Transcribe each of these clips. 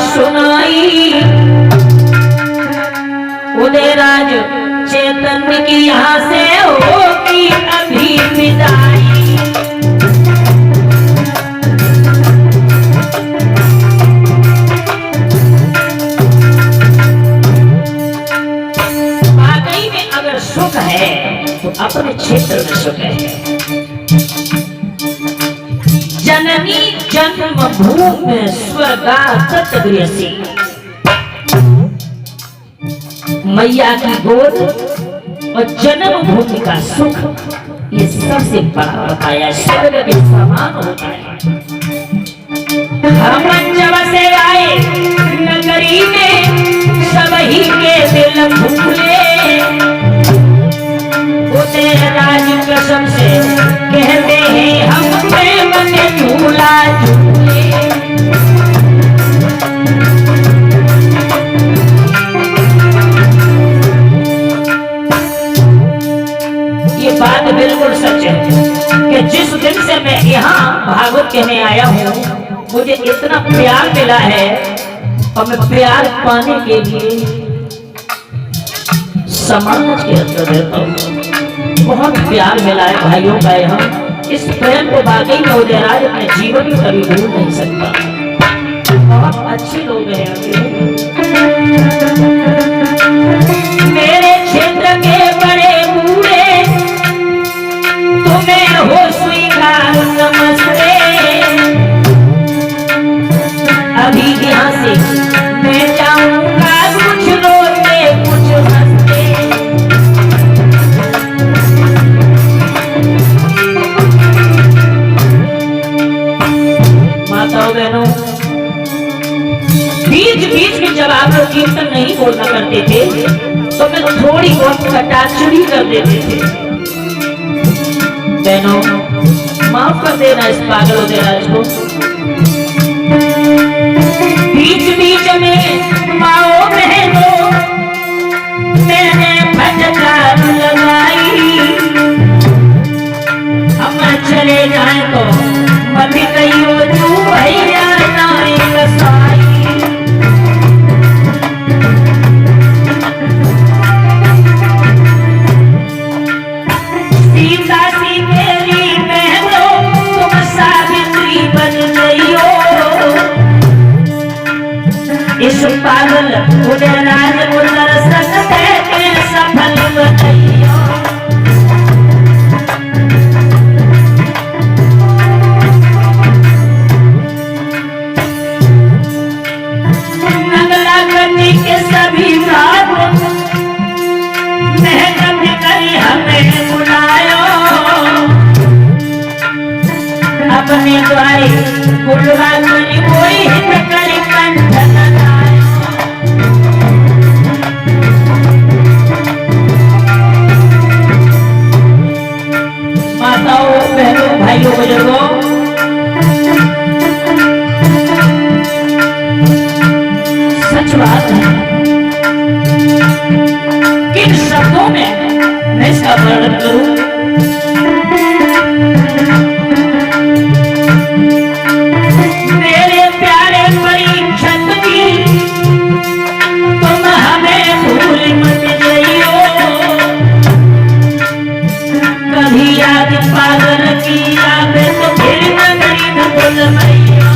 सुनाई। उदयराज चैतन्य की यहाँ से होगी अभी विदाई। वाकई में अगर सुख है तो अपने क्षेत्र में सुख है। जननी जन्म भूमि स्वर्गात गृहसी। मैया की गोद और जन्म भूमि का सुख ये सबसे बड़ा बताया, स्वर्ग के समान होता है। हम जब से आए नगरी में सबही के दिल भूले। उदयराज कसम से कहते हैं हम प्रेम के झूला झूले। ये बात बिल्कुल सच है कि जिस दिन से मैं यहाँ भागवत कहने आया हूँ मुझे इतना प्यार मिला है और मैं प्यार पाने के लिए समाज के अंदर रहता हूँ। बहुत प्यार मिला है भाइयों का यहाँ। इस प्रेम को वाकई में उदयराज अपने जीवन में कभी भूल नहीं सकता। बहुत अच्छे लोग हैं मेरे क्षेत्र के बड़े बूढ़े, तुम्हें हो स्वीकार नमस्ते। अभी यहाँ से मैं जाऊंगा कुछ रोते कुछ हंसते। माताओं बहनों, बीच बीच में जब आप लोग कीर्तन नहीं बोलना करते थे तो मैं थोड़ी बहुत कटाक्षरी कर देते थे। बहनों माफ कर देना इस पागल उदयराज को। बीच बीच में माओ बहनों मैंने फटकार लगाई। हम चले जाए तो मत कहियो तू भैया नाई कसाई। सीता सी मेरी बहनों तुम सावित्री बन गई हो। इस पागल उदयराज को दर्शन देके सफल बनाइयो। नगला गति के सभी भाग मेहनत करी हमें बुलायो। अपने द्वारे बुलवा करी कोई हित करी कंठ लगायो। माताओं बहनों भाइयों बुजुर्गों, सच बात है किन शब्दों में मैं इसका वर्णन करूं। मेरे प्यारे परीक्षित जी तुम हमें भूल मत जाइयो। कभी याद पागल की याद तो फिर नगरी में भूल मैया।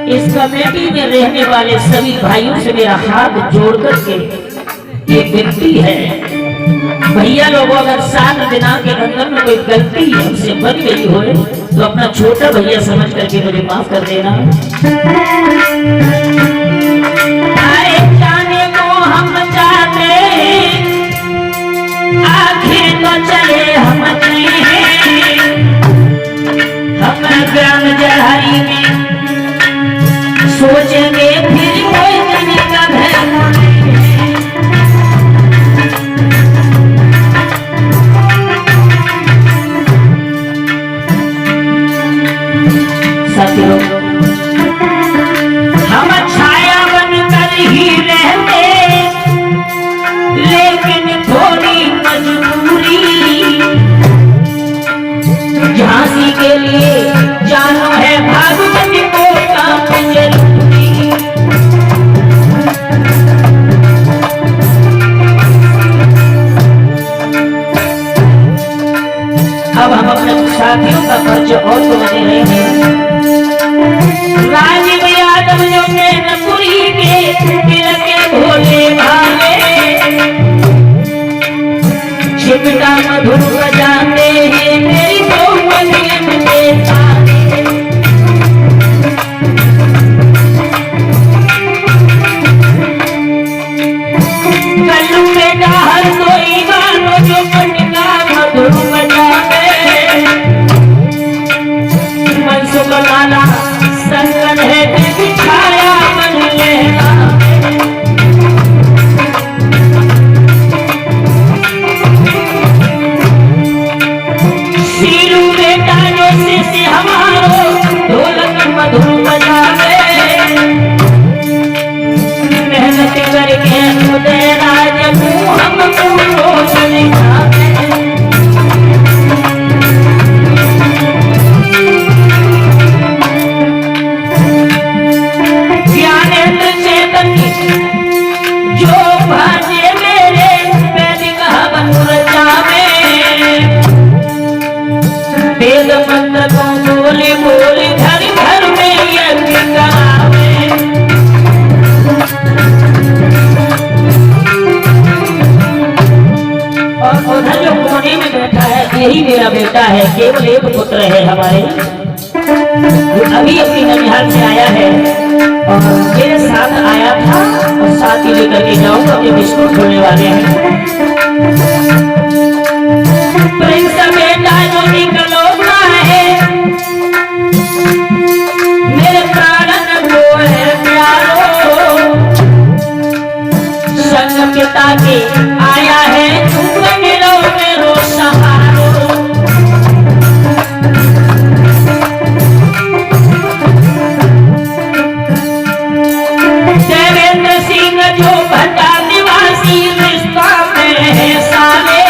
इस कमेटी में रहने वाले सभी भाइयों से मेरा हाथ जोड़कर के ये विनती है, भैया लोगों अगर 7 दिनांक के अंदर में कोई गलती हमसे बन गई हो तो अपना छोटा भैया समझ करके मुझे माफ कर देना। आए जाने को हम जाते आखिर तो चले हम हम ग्राम जलहरी में सोचेंगे फिर कोई दिन कब है। साथियों हम छाया बनकर ही रहते लेकिन थोड़ी मजबूरी साथियों का खर्च और तो बने रहे हैं। राजीव यादव जो मैनपुरी के दिल के भोले भाले चिमटा मधुर बजाते हैं मेरी मोहब्बत के तारे। कल्लू बेटा हर कोई गानो जो पंडिता मधुर बजाते मनसुख लाला संगन है छाया मन लेना। सीरू बेटा जो शिष्य हमारो ढोलक मधुर बजावे मेहनत करके उदय राज हमको रोशन गावे। ज्ञानेंद्र चैतन्य जो भाजे मेरे वैदिक हवन रचावे वेद मंत्र को बोले बोले घर घर में यज्ञ करावे। और उधर जो कोने में बैठा है यही मेरा बेटा है, केवल एक पुत्र है हमारे, अभी अपनी ननिहाल से आया है और मेरे साथ आया था और साथ ही लेकर के जाऊंगा, अपने बिस्कुट खोलने वाले हैं। प्रिंस बेटा जो निकलौता है मेरे प्राणन को है प्यारो संग पिता के आया है तुम मिलो मेरो सहारो। देवेंद्र सिंह जो भट्टा निवासी रिश्ता में है साले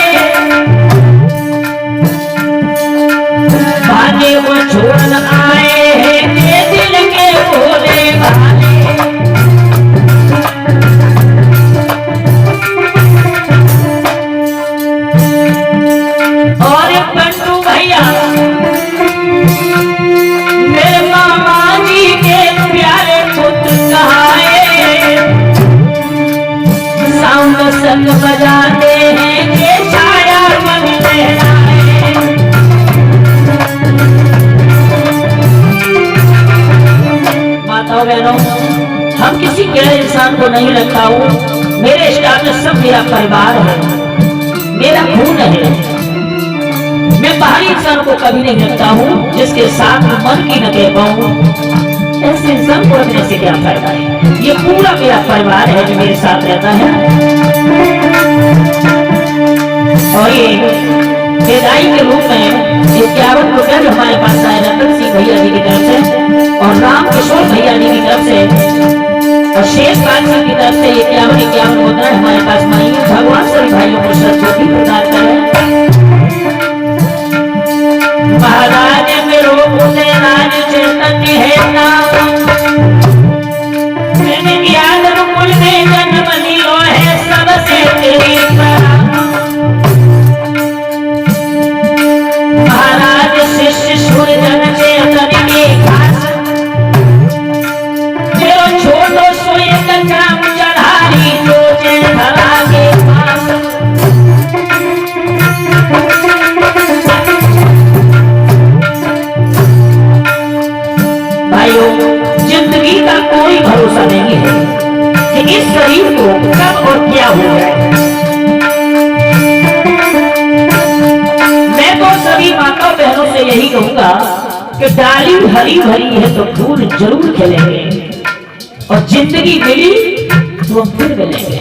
भाने वो छोड़ आए हैं के दिल के भोले भाले। और पंटू भैया मेरे मामा जी के प्यारे पुत्र कहाए साउंड संग बजाते हैं के छाया मन लहराए। माताओं बहनों हम किसी गैर इंसान को नहीं रखता हूँ, मेरे स्टाफ में सब मेरा परिवार है, मेरा खून है। मैं बाहरी इंसान को कभी नहीं रखता हूँ जिसके साथ मन की न कह पाऊँ, ऐसे इंसान को रखने से क्या फायदा है। ये पूरा मेरा परिवार है जो मेरे साथ रहता है। और ये विदाई के रूप में 51 रुपया जो हमारे पास आए रतन सिंह भैया जी की तरफ से और राम किशोर भैया जी की तरफ से और शेष पाल सिंह की तरफ से 51 मुद्रा हमारे पास नहीं। भगवान सभी भाइयों को सद्बुद्धि प्रदान करें। महाराज मेरो उदय राज चैतन्य है नाम मैंने ज्ञान रूकुल में जन्म लियो है सबसे तेरी महाराज शिष्य सूर्य जन चेतन के खास मेरो छोटो सोए काम चढ़ारी जो जे धरा के पास। जिंदगी का कोई भरोसा नहीं है कि इस शरीर को कब और क्या हो जाए। मैं तो सभी माता बहनों से यही कहूंगा कि डाली हरी भरी है तो फूल जरूर खिलेंगे और जिंदगी मिली तो हम फिर मिलेंगे।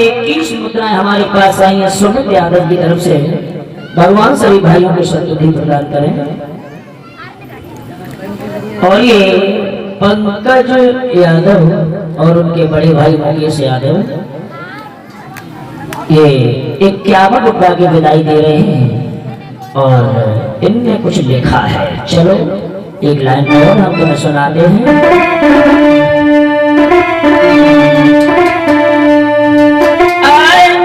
21 मुद्राएं हमारे पास आई हैं सुमित यादव की तरफ से। भगवान सभी भाइयों को सद्बुद्धि प्रदान करें। और ये पंकज यादव और उनके बड़े भाई मुकेश यादव ये 51 रुपया की विदाई दे रहे हैं और इनने कुछ लिखा है। चलो एक लाइन और हम तुम्हें सुनाते हैं।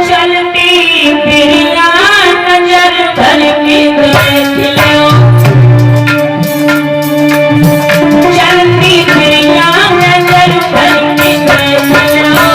चलती बिरिया नजर भर के देख लो, चलती बिरिया नजर भर के देख लो,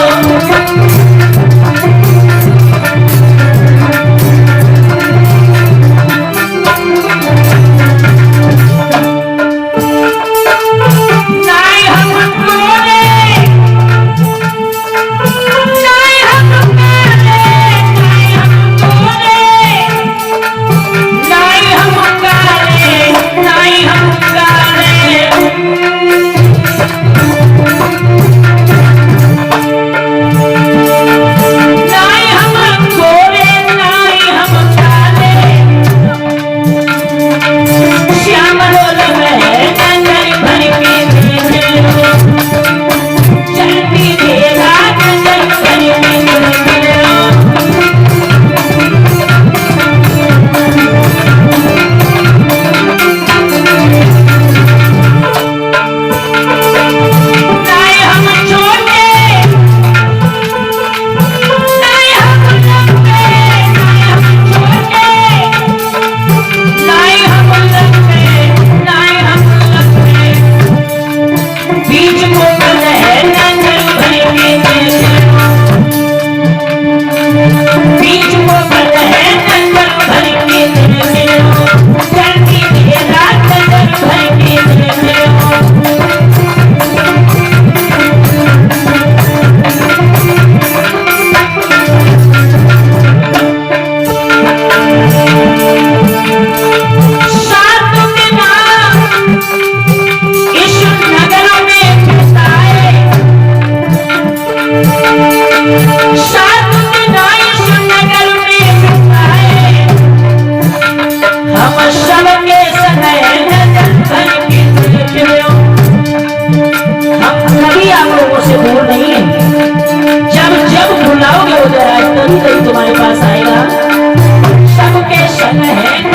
तुम्हारे पास आएगा। सबके संग है